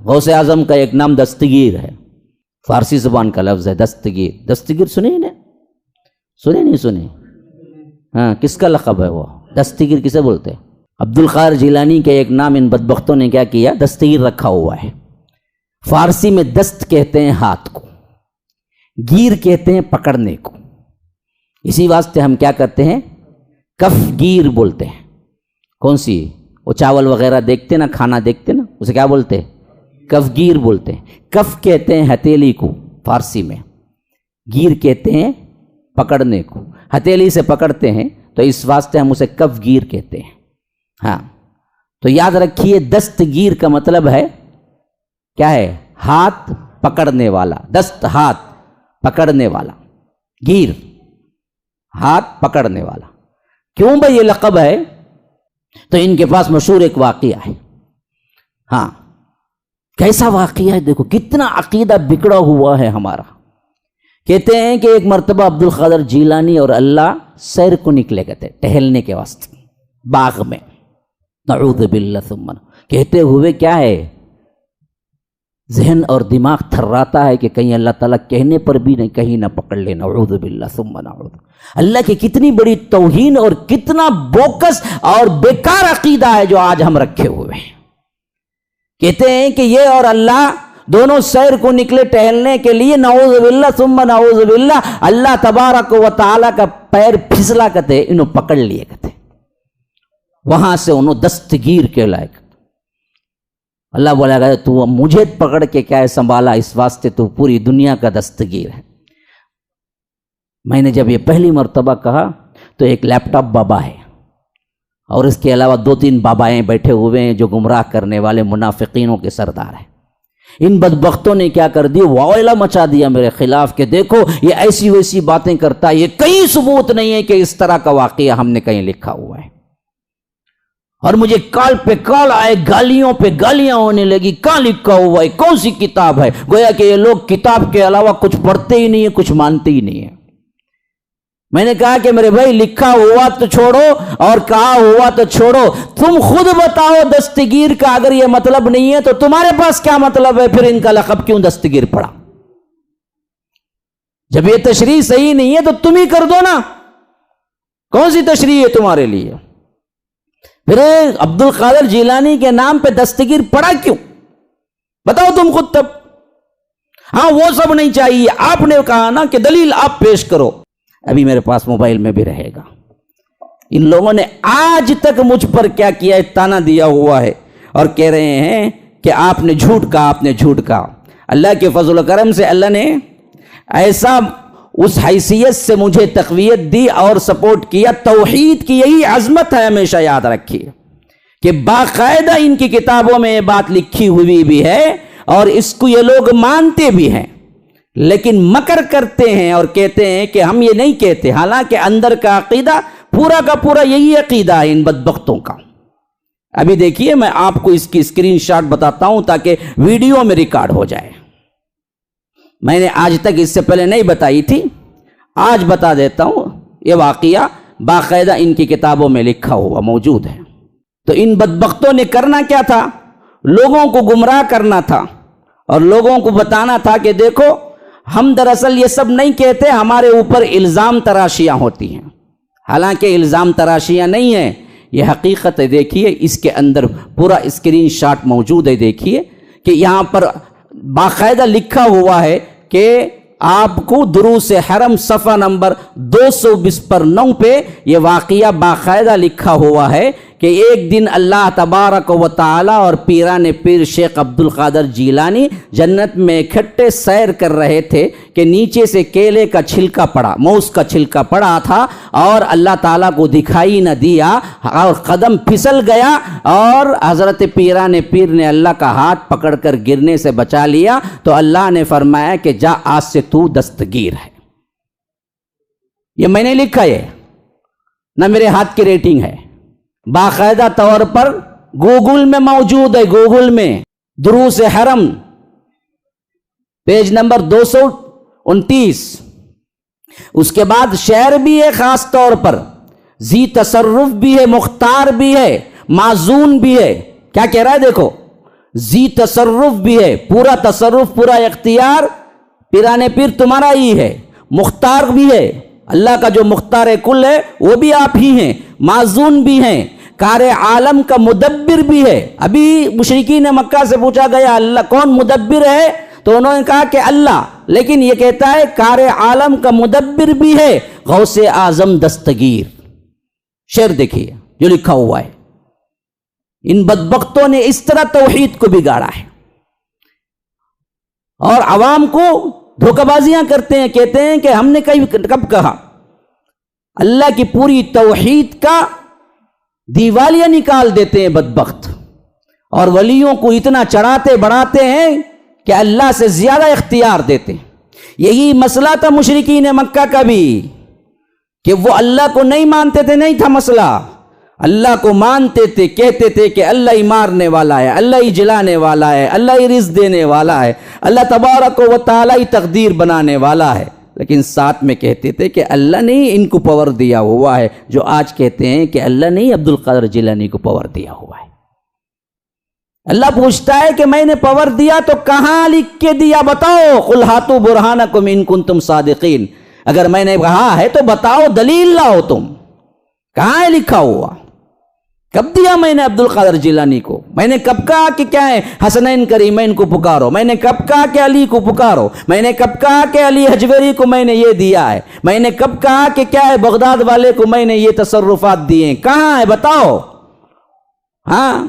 غوث اعظم کا ایک نام دستگیر ہے، فارسی زبان کا لفظ ہے دستگیر۔ دستگیر سنے نا؟ سنے نہیں سنے؟ ہاں، کس کا لقب ہے وہ؟ دستگیر کسے بولتے ہیں؟ عبد القادر جیلانی کے ایک نام ان بدبختوں نے کیا کیا؟ دستگیر رکھا ہوا ہے۔ فارسی میں دست کہتے ہیں ہاتھ کو، گیر کہتے ہیں پکڑنے کو، اسی واسطے ہم کیا کرتے ہیں؟ کف گیر بولتے ہیں۔ کون سی؟ وہ چاول وغیرہ دیکھتے نا، کھانا دیکھتے نا، اسے کیا بولتے ہیں؟ کف گیر بولتے ہیں۔ کف کہتے ہیں ہتھیلی کو فارسی میں، گیر کہتے ہیں پکڑنے کو، ہتھیلی سے پکڑتے ہیں تو اس واسطے ہم اسے کف گیر کہتے ہیں۔ ہاں، تو یاد رکھیے دستگیر کا مطلب ہے کیا ہے؟ ہاتھ پکڑنے والا۔ دست ہاتھ پکڑنے والا، گیر ہاتھ پکڑنے والا۔ کیوں بھائی یہ لقب ہے؟ تو ان کے پاس مشہور ایک واقعہ ہے۔ ہاں، کیسا واقعہ ہے؟ دیکھو کتنا عقیدہ بگڑا ہوا ہے ہمارا۔ کہتے ہیں کہ ایک مرتبہ عبد القادر جیلانی اور اللہ سیر کو نکلے گئے تھے ٹہلنے کے واسطے باغ میں، نعوذ باللہ ثم کہتے ہوئے کیا ہے، ذہن اور دماغ تھراتا ہے کہ کہیں اللہ تعالیٰ کہنے پر بھی نہیں کہیں نہ پکڑ لے، نعوذ باللہ ثم نعوذ۔ اللہ کی کتنی بڑی توہین اور کتنا بوکس اور بیکار عقیدہ ہے جو آج ہم رکھے ہوئے ہیں۔ کہتے ہیں کہ یہ اور اللہ دونوں سیر کو نکلے ٹہلنے کے لیے، نعوذ باللہ ثم نعوذ باللہ، اللہ تبارک و تعالیٰ کا پیر پھسلا کرتے انہوں پکڑ لیے کرتے، وہاں سے انہوں دستگیر کے لائق۔ اللہ بولا گیا تو مجھے پکڑ کے کیا ہے سنبھالا، اس واسطے تو پوری دنیا کا دستگیر ہے۔ میں نے جب یہ پہلی مرتبہ کہا تو ایک لیپ ٹاپ بابا ہے اور اس کے علاوہ 2-3 بابائیں بیٹھے ہوئے ہیں جو گمراہ کرنے والے منافقینوں کے سردار ہیں۔ ان بدبختوں نے کیا کر دی، واویلا مچا دیا میرے خلاف کہ دیکھو یہ ایسی ویسی باتیں کرتا ہے، یہ کہیں ثبوت نہیں ہے کہ اس طرح کا واقعہ ہم نے کہیں لکھا ہوا ہے۔ اور مجھے کال پہ کال آئے، گالیوں پہ گالیاں ہونے لگی، کہاں لکھا ہوا ہے، کون سی کتاب ہے؟ گویا کہ یہ لوگ کتاب کے علاوہ کچھ پڑھتے ہی نہیں ہیں، کچھ مانتے ہی نہیں ہیں۔ میں نے کہا کہ میرے بھائی لکھا ہوا تو چھوڑو اور کہا ہوا تو چھوڑو، تم خود بتاؤ دستگیر کا اگر یہ مطلب نہیں ہے تو تمہارے پاس کیا مطلب ہے؟ پھر ان کا لقب کیوں دستگیر پڑا؟ جب یہ تشریح صحیح نہیں ہے تو تم ہی کر دو نا، کون سی تشریح ہے تمہارے لیے؟ پھر عبد القادر جیلانی کے نام پہ دستگیر پڑا کیوں؟ بتاؤ تم خود تب۔ ہاں وہ سب نہیں چاہیے، آپ نے کہا نا کہ دلیل آپ پیش کرو، ابھی میرے پاس موبائل میں بھی رہے گا۔ ان لوگوں نے آج تک مجھ پر کیا کیا ہے، تانا دیا ہوا ہے اور کہہ رہے ہیں کہ آپ نے جھوٹ کہا، آپ نے جھوٹ کہا۔ اللہ کے فضل و کرم سے اللہ نے ایسا اس حیثیت سے مجھے تقویت دی اور سپورٹ کیا۔ توحید کی یہی عظمت ہے، ہمیشہ یاد رکھیے کہ باقاعدہ ان کی کتابوں میں یہ بات لکھی ہوئی بھی ہے اور اس کو یہ لوگ مانتے بھی ہیں، لیکن مکر کرتے ہیں اور کہتے ہیں کہ ہم یہ نہیں کہتے، حالانکہ اندر کا عقیدہ پورا کا پورا یہی عقیدہ ہے ان بدبختوں کا۔ ابھی دیکھیے میں آپ کو اس کی اسکرین شاٹ بتاتا ہوں تاکہ ویڈیو میں ریکارڈ ہو جائے۔ میں نے آج تک اس سے پہلے نہیں بتائی تھی، آج بتا دیتا ہوں۔ یہ واقعہ باقاعدہ ان کی کتابوں میں لکھا ہوا موجود ہے۔ تو ان بدبختوں نے کرنا کیا تھا؟ لوگوں کو گمراہ کرنا تھا اور لوگوں کو بتانا تھا کہ دیکھو ہم دراصل یہ سب نہیں کہتے، ہمارے اوپر الزام تراشیاں ہوتی ہیں، حالانکہ الزام تراشیاں نہیں ہیں، یہ حقیقت ہے۔ دیکھیے اس کے اندر پورا اسکرین شاٹ موجود ہے، دیکھیے کہ یہاں پر باقاعدہ لکھا ہوا ہے کہ آپ کو دروس حرم صفحہ نمبر 229 پہ یہ واقعہ باقاعدہ لکھا ہوا ہے کہ ایک دن اللہ تبارک و تعالی اور پیران پیر شیخ عبد القادر جیلانی جنت میں اکٹھے سیر کر رہے تھے کہ نیچے سے کیلے کا چھلکا پڑا، موز کا چھلکا پڑا تھا اور اللہ تعالیٰ کو دکھائی نہ دیا اور قدم پھسل گیا اور حضرت پیران پیر نے اللہ کا ہاتھ پکڑ کر گرنے سے بچا لیا۔ تو اللہ نے فرمایا کہ جا آج سے تو دستگیر ہے۔ یہ میں نے لکھا ہے نہ، میرے ہاتھ کی ریٹنگ ہے، باقاعدہ طور پر گوگل میں موجود ہے، گوگل میں دروس حرم پیج نمبر 229۔ اس کے بعد شعر بھی ہے، خاص طور پر ذی تصرف بھی ہے، مختار بھی ہے، معزون بھی ہے۔ کیا کہہ رہا ہے دیکھو، ذی تصرف بھی ہے، پورا تصرف، پورا اختیار پیرانے پیر تمہارا ہی ہے، مختار بھی ہے، اللہ کا جو مختار کل ہے وہ بھی آپ ہی ہیں، معزون بھی ہیں، کار عالم کا مدبر بھی ہے۔ ابھی مشرکین مکہ سے پوچھا گیا اللہ کون مدبر ہے تو انہوں نے کہا کہ اللہ، لیکن یہ کہتا ہے کار عالم کا مدبر بھی ہے، غوث اعظم دستگیر۔ شعر دیکھیے جو لکھا ہوا ہے، ان بدبختوں نے اس طرح توحید کو بگاڑا ہے اور عوام کو دھوکہ بازیاں کرتے ہیں، کہتے ہیں کہ ہم نے کب کہا۔ اللہ کی پوری توحید کا دیوالیہ نکال دیتے ہیں بدبخت، اور ولیوں کو اتنا چڑھاتے بڑھاتے ہیں کہ اللہ سے زیادہ اختیار دیتے ہیں۔ یہی مسئلہ تھا مشرکین مکہ کا بھی، کہ وہ اللہ کو نہیں مانتے تھے، نہیں تھا مسئلہ، اللہ کو مانتے تھے، کہتے تھے کہ اللہ ہی مارنے والا ہے، اللہ ہی جلانے والا ہے، اللہ ہی رزق دینے والا ہے، اللہ تبارک و تعالی ہی تقدیر بنانے والا ہے، لیکن ساتھ میں کہتے تھے کہ اللہ نے ہی ان کو پاور دیا ہوا ہے، جو آج کہتے ہیں کہ اللہ نے ہی عبد القادر جیلانی کو پاور دیا ہوا ہے۔ اللہ پوچھتا ہے کہ میں نے پاور دیا تو کہاں لکھ کے دیا، بتاؤ، قل ہاتوا برہانکم ان کنتم صادقین، اگر میں نے کہا ہے تو بتاؤ، دلیل لاؤ، تم کہاں ہے لکھا ہوا؟ کب دیا میں نے عبد القادر جیلانی کو؟ میں نے کب کہا کہ کیا ہے حسنین کریمین کو پکارو؟ میں نے کب کہا کہ علی کو پکارو؟ میں نے کب کہا کہ علی حجویری کو میں نے یہ دیا ہے؟ میں نے کب کہا کہ کیا ہے بغداد والے کو میں نے یہ تصرفات دیے ہیں؟ کہاں ہے بتاؤ؟ ہاں،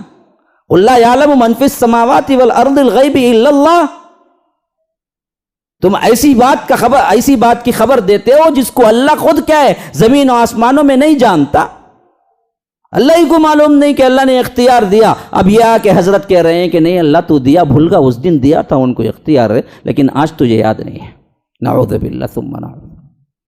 اللہ یعلم من فی السماوات والارض الغیب الا اللہ۔ تم ایسی بات کی خبر دیتے ہو جس کو اللہ خود کیا ہے زمین و آسمانوں میں نہیں جانتا، اللہ ہی کو معلوم نہیں کہ اللہ نے اختیار دیا۔ اب یہ کہ حضرت کہہ رہے ہیں کہ نہیں اللہ تو دیا، بھول گا، اس دن دیا تھا ان کو اختیار ہے، لیکن آج تجھے یاد نہیں ہے۔ نعوذ باللہ ثم نعوذ۔